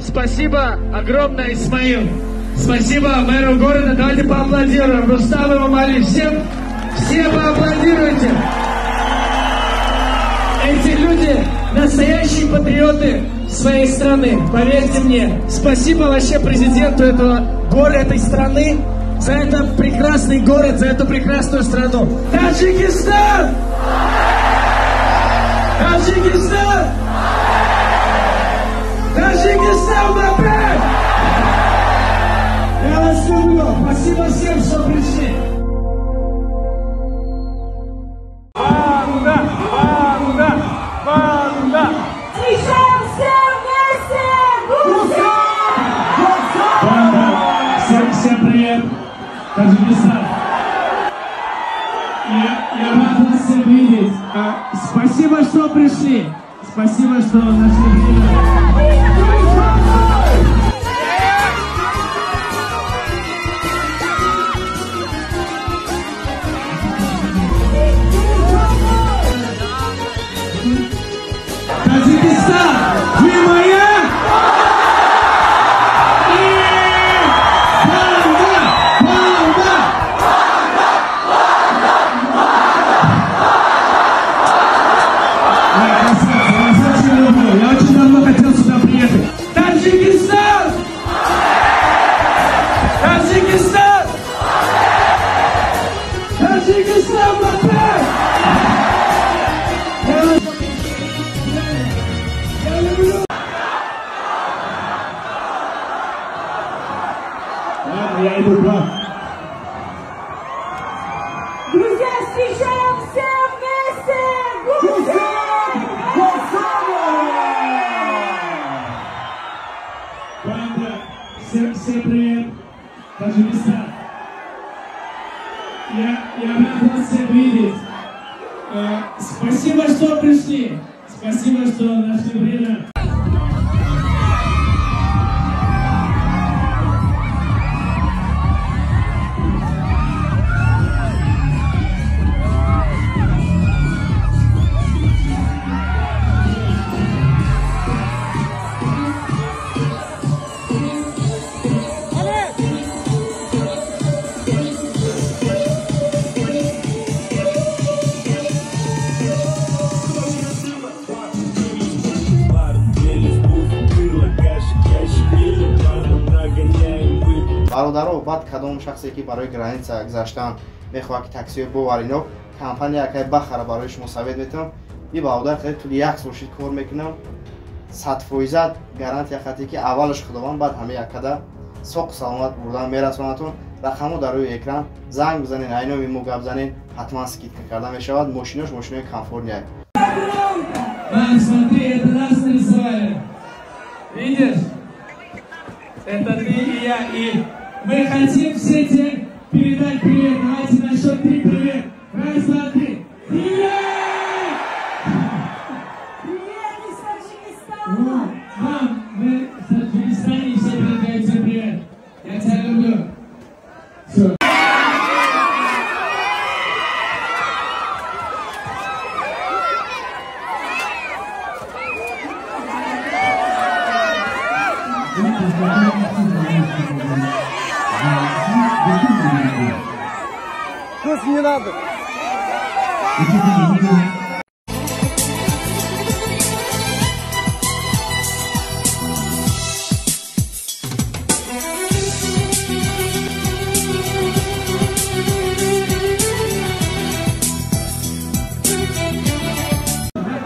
Спасибо огромное, Исмаил. Спасибо мэру города. Давайте поаплодируем. Рустам Имамали. Все поаплодируйте. Эти люди настоящие патриоты своей страны. Поверьте мне. Спасибо вообще президенту этой страны за этот прекрасный город, за эту прекрасную страну. Таджикистан! Таджикистан! Таджикистан, опять! Я вас люблю. Спасибо всем, что пришли. Банда! Банда! Банда! Встречаемся вместе! Банда! Всем привет! Таджикистан! Я рад вас всех видеть. Спасибо, что пришли. Спасибо, что нашли время. Таджикистан, вы моя! Я очень давно хотел сюда приехать. Таджикистан! Таджикистан! Таджикистан, опять! Я люблю! Ладно, я иду, брат. Друзья, встречаемся вместе! Банда, всем привет, Таджикистан. Я рад вас всех видеть. Спасибо, что пришли. Спасибо, что нашли время. бародаро баъд кадом шахсе ки барои граница гузаштан мехоҳад ки таксиё боваринё компания якай бахара барои шумо совет метавам и бародар хеле тӯли 1 сол шид кор мекунам 100% гарантия хати ки аввалаш худованд баъд ҳама яккада соқ саломат бурдан мерасонатон. рақамо дар рӯи экран занг бизанед, айноми мо гап занед, ҳатман скидка карда мешавад. Мошинош мошинои комфортнее. Смотри, это нас нарисовали. Видишь? Это ты и я, и мы хотим все тебе передать привет. Давайте на счет 3 привет. Раз, два, три. Привет! Привет из Таджикистана! Мам, мы в Таджикистане и все передают тебе привет. Я тебя люблю. Все. Просто не надо.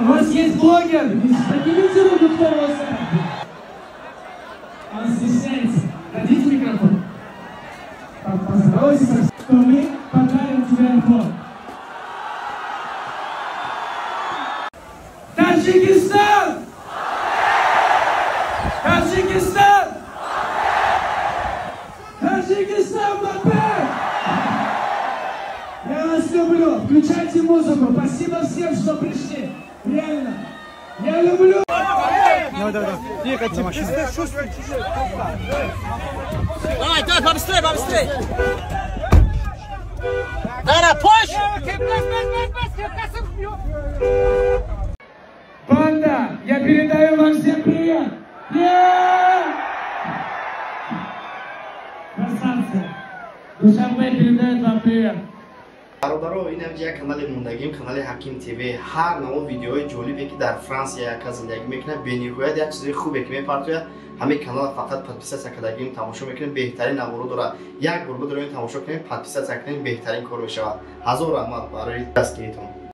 У вас есть блогер? Поднимите руку, кто вас. Он стесняется. Дадите микрофон. Поздоровайся, что мы подарим тебе iPhone. Таджикистан! Таджикистан! Таджикистан, опять! Я вас люблю. Включайте музыку. Спасибо всем, что пришли. Реально. Я люблю. Давай. Тихо, тихо. Давай, побыстрее, побыстрее. Дара, позже. Банда, я передаю вам всем привет. Душанбе передает вам привет. бародаро, ин ҳамҷа як канали мондагим, канали Ҳаким ТВ. Ҳар навъ видеоҳои ҷолибе ки дар Франсия яка зиндагӣ мекунад, бениҳоят як чизои хубе ки мепартояд, ҳамин канал фақат подписатсия кардагим тамошо мекунед, беҳтарин наворо дорад. Як бор бидроед тамошо кунед, подписатсия кунед, беҳтарин кор мешавад. Ҳазор раҳмат барои дастгиритон.